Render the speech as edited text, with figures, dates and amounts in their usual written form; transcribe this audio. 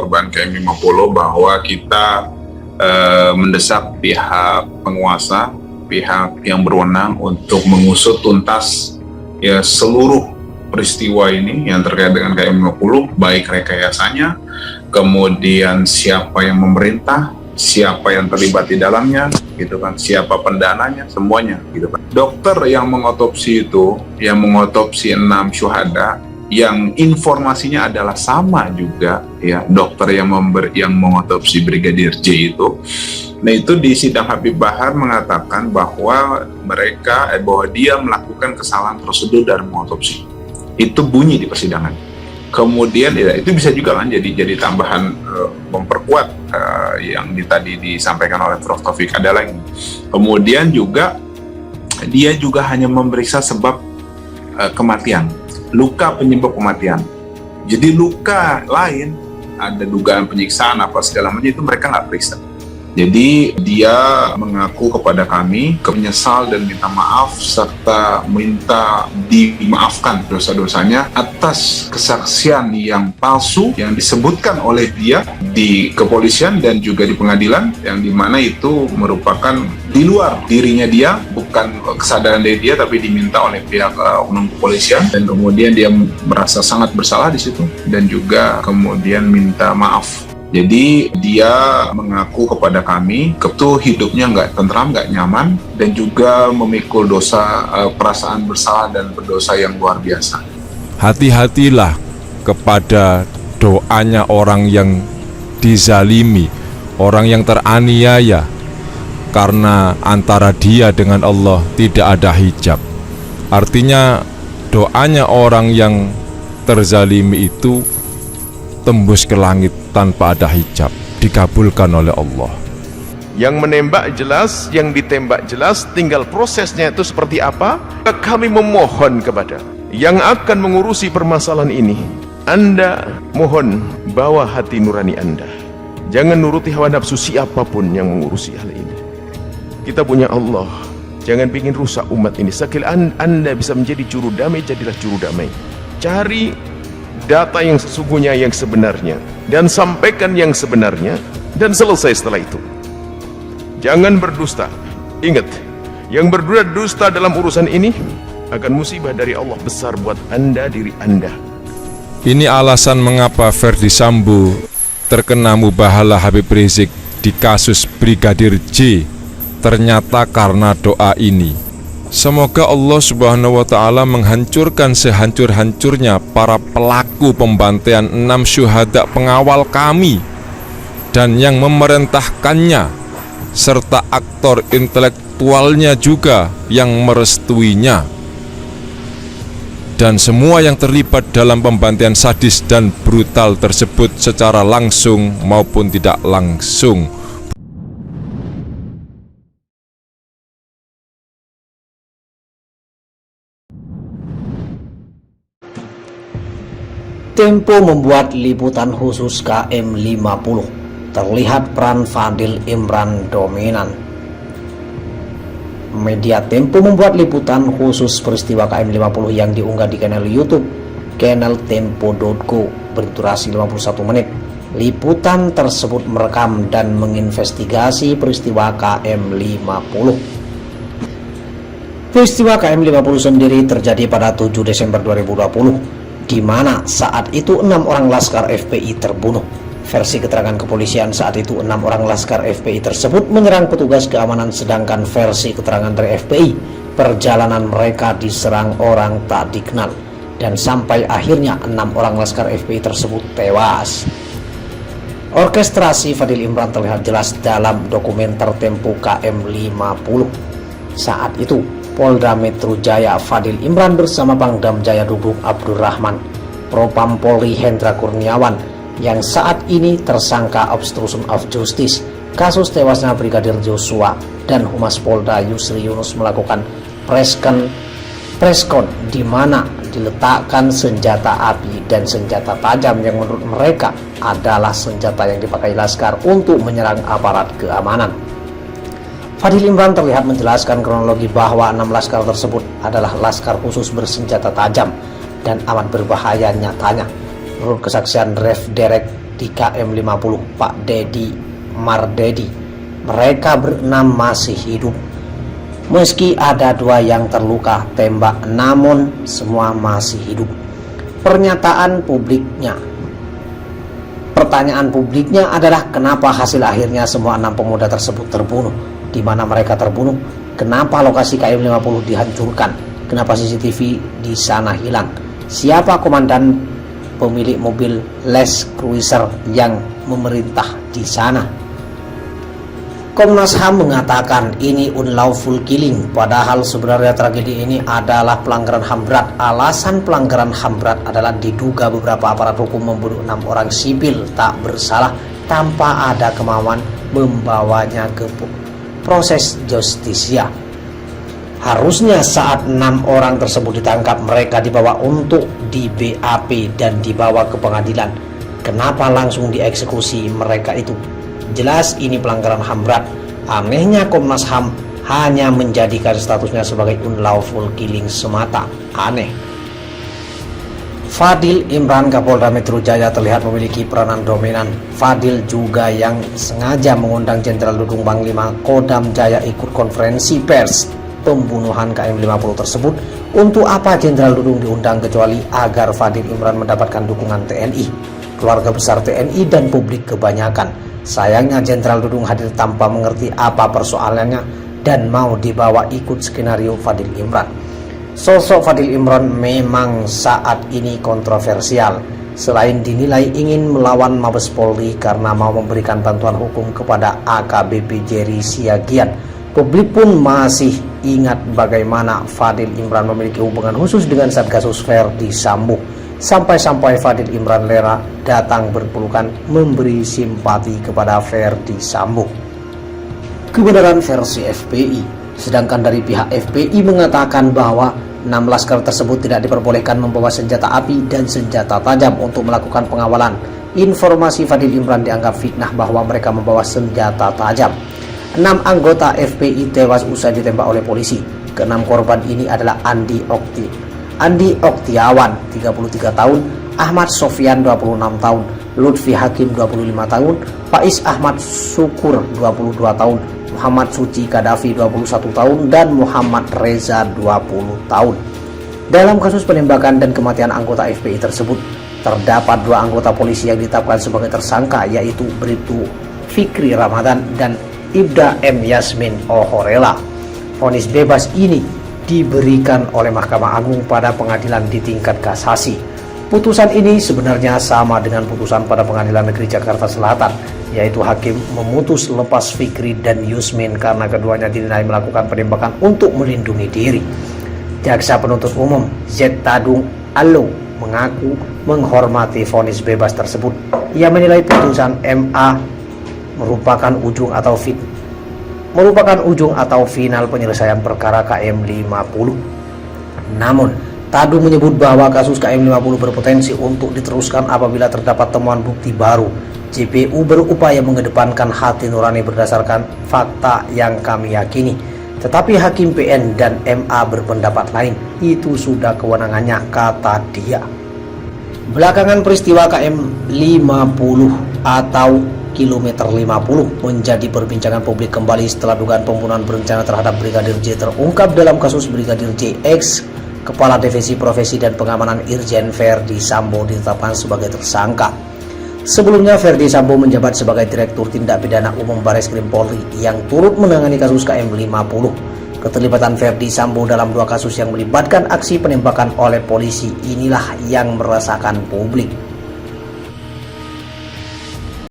korban KM50 bahwa kita mendesak pihak penguasa, pihak yang berwenang untuk mengusut tuntas ya seluruh peristiwa ini yang terkait dengan KM50, baik rekayasanya, kemudian siapa yang memerintah, siapa yang terlibat di dalamnya, gitu kan, siapa pendananya, semuanya, gitu kan. Dokter yang mengotopsi itu, yang mengotopsi 6 syuhada, yang informasinya adalah sama juga, ya, dokter yang mengotopsi Brigadir J itu. Nah, itu di sidang Habib Bahar mengatakan bahwa bahwa dia melakukan kesalahan prosedur dalam mengotopsi. Itu bunyi di persidangan. Kemudian ya, itu bisa juga kan jadi tambahan memperkuat yang tadi disampaikan oleh Prof. Taufik. Ada lagi. Kemudian juga dia juga hanya memeriksa sebab kematian, luka penyebab kematian. Jadi luka lain, ada dugaan penyiksaan apa segala macam, itu mereka nggak periksa. Jadi dia mengaku kepada kami menyesal dan minta maaf serta minta dimaafkan dosa-dosanya atas kesaksian yang palsu yang disebutkan oleh dia di kepolisian dan juga di pengadilan, yang dimana itu merupakan di luar dirinya dia, bukan kesadaran dari dia, tapi diminta oleh pihak kepolisian, dan kemudian dia merasa sangat bersalah di situ dan juga kemudian minta maaf. Jadi dia mengaku kepada kami itu hidupnya nggak tentram, nggak nyaman, dan juga memikul dosa, perasaan bersalah dan berdosa yang luar biasa. Hati-hatilah kepada doanya orang yang dizalimi, orang yang teraniaya, karena antara dia dengan Allah tidak ada hijab. Artinya doanya orang yang terzalimi itu tembus ke langit tanpa ada hijab, dikabulkan oleh Allah. Yang menembak jelas, yang ditembak jelas, tinggal prosesnya itu seperti apa. Kami memohon kepada yang akan mengurusi permasalahan ini, Anda mohon bawa hati nurani Anda, jangan nuruti hawa nafsu siapapun yang mengurusi hal ini. Kita punya Allah, jangan bikin rusak umat ini. Sekali Anda bisa menjadi juru damai, jadilah juru damai. Cari data yang sesungguhnya, yang sebenarnya, dan sampaikan yang sebenarnya, dan selesai setelah itu. Jangan berdusta. Ingat, yang berdusta dalam urusan ini akan musibah dari Allah besar buat Anda, diri Anda. Ini alasan mengapa Ferdy Sambo terkena mubahalah Habib Rizik di kasus Brigadir J, ternyata karena doa ini. Semoga Allah Subhanahu wa Ta'ala menghancurkan sehancur-hancurnya para pelaku pembantaian 6 syuhada pengawal kami dan yang memerintahkannya, serta aktor intelektualnya juga yang merestuinya, dan semua yang terlibat dalam pembantaian sadis dan brutal tersebut secara langsung maupun tidak langsung. Tempo membuat liputan khusus KM50. Terlihat peran Fadil Imran dominan. Media Tempo membuat liputan khusus peristiwa KM50 yang diunggah di kanal YouTube channel tempo.co berdurasi 51 menit. Liputan tersebut merekam dan menginvestigasi peristiwa KM50. Peristiwa KM50 sendiri terjadi pada 7 Desember 2020. Di mana saat itu 6 orang laskar FPI terbunuh. Versi keterangan kepolisian saat itu 6 orang laskar FPI tersebut menyerang petugas keamanan, sedangkan versi keterangan dari FPI, perjalanan mereka diserang orang tak dikenal, dan sampai akhirnya 6 orang laskar FPI tersebut tewas. Orkestrasi Fadil Imran terlihat jelas dalam dokumenter Tempo KM50. Saat itu Polda Metro Jaya Fadil Imran bersama Pangdam Jaya Dudung Abdurrahman, Propam Polri Hendra Kurniawan yang saat ini tersangka obstruction of justice kasus tewasnya Brigadir Joshua, dan Humas Polda Yusri Yunus melakukan preskon di mana diletakkan senjata api dan senjata tajam yang menurut mereka adalah senjata yang dipakai laskar untuk menyerang aparat keamanan. Fadil Imran terlihat menjelaskan kronologi bahwa 6 laskar tersebut adalah laskar khusus bersenjata tajam dan amat berbahaya nyatanya. Menurut kesaksian Ref Derek di KM50, Pak Dedi Mardedi. Mereka berenam masih hidup. Meski ada 2 yang terluka tembak, namun semua masih hidup. Pertanyaan publiknya adalah kenapa hasil akhirnya semua 6 pemuda tersebut terbunuh? Di mana mereka terbunuh? Kenapa lokasi KM50 dihancurkan? Kenapa CCTV di sana hilang? Siapa komandan pemilik mobil Land Cruiser yang memerintah di sana? Komnas HAM mengatakan ini unlawful killing, padahal sebenarnya tragedi ini adalah pelanggaran HAM berat. Alasan pelanggaran HAM berat adalah diduga beberapa aparat hukum membunuh 6 orang sipil tak bersalah tanpa ada kemauan membawanya ke proses justisia. Harusnya saat 6 orang tersebut ditangkap, mereka dibawa untuk di BAP dan dibawa ke pengadilan. Kenapa langsung dieksekusi mereka itu? Jelas ini pelanggaran HAM berat. Anehnya Komnas HAM hanya menjadikan statusnya sebagai unlawful killing semata. Aneh. Fadil Imran, Kapolda Metro Jaya, terlihat memiliki peranan dominan. Fadil juga yang sengaja mengundang Jenderal Dudung Panglima Kodam Jaya ikut konferensi pers pembunuhan KM50 tersebut. Untuk apa Jenderal Dudung diundang kecuali agar Fadil Imran mendapatkan dukungan TNI, keluarga besar TNI dan publik kebanyakan. Sayangnya Jenderal Dudung hadir tanpa mengerti apa persoalannya dan mau dibawa ikut skenario Fadil Imran. Sosok Fadil Imran memang saat ini kontroversial. Selain dinilai ingin melawan Mabes Polri karena mau memberikan bantuan hukum kepada AKBP Jerry Siagian, publik pun masih ingat bagaimana Fadil Imran memiliki hubungan khusus dengan Satgasus Ferdi Sambo. Sampai-sampai Fadil Imran Lera datang berpelukan memberi simpati kepada Ferdi Sambo. Kebenaran versi FPI. Sedangkan dari pihak FPI mengatakan bahwa 6 laskar tersebut tidak diperbolehkan membawa senjata api dan senjata tajam untuk melakukan pengawalan. Informasi Fadil Imran dianggap fitnah bahwa mereka membawa senjata tajam. 6 anggota FPI tewas usai ditembak oleh polisi. Ke-6 korban ini adalah Andi Oktiawan 33 tahun, Ahmad Sofyan 26 tahun, Lutfi Hakim 25 tahun, Faiz Ahmad Syukur 22 tahun, Muhammad Suci Kadafi 21 tahun, dan Muhammad Reza 20 tahun. Dalam kasus penembakan dan kematian anggota FPI tersebut, terdapat 2 anggota polisi yang ditetapkan sebagai tersangka, yaitu Bribtu Fikri Ramadan dan Ibda M. Yasmin Ohorela. Vonis bebas ini diberikan oleh Mahkamah Agung pada pengadilan di tingkat kasasi. Putusan ini sebenarnya sama dengan putusan pada Pengadilan Negeri Jakarta Selatan, yaitu hakim memutus lepas Fikri dan Yusmin karena keduanya dinilai melakukan penembakan untuk melindungi diri. Jaksa penuntut umum Z. Tadung Allo mengaku menghormati vonis bebas tersebut. Ia menilai putusan MA merupakan ujung atau final penyelesaian perkara KM50. Namun, Tadung menyebut bahwa kasus KM50 berpotensi untuk diteruskan apabila terdapat temuan bukti baru. JPU berupaya mengedepankan hati nurani berdasarkan fakta yang kami yakini. Tetapi Hakim PN dan MA berpendapat lain. Itu sudah kewenangannya, kata dia. Belakangan peristiwa KM50 atau kilometer 50 menjadi perbincangan publik kembali setelah dugaan pembunuhan berencana terhadap Brigadir J terungkap dalam kasus Brigadir J X, Kepala Divisi Profesi dan Pengamanan Irjen Ferdi Sambo ditetapkan sebagai tersangka. Sebelumnya Ferdi Sambo menjabat sebagai Direktur Tindak Pidana Umum Bareskrim Polri yang turut menangani kasus KM50. Keterlibatan Ferdi Sambo dalam 2 kasus yang melibatkan aksi penembakan oleh polisi inilah yang meresahkan publik.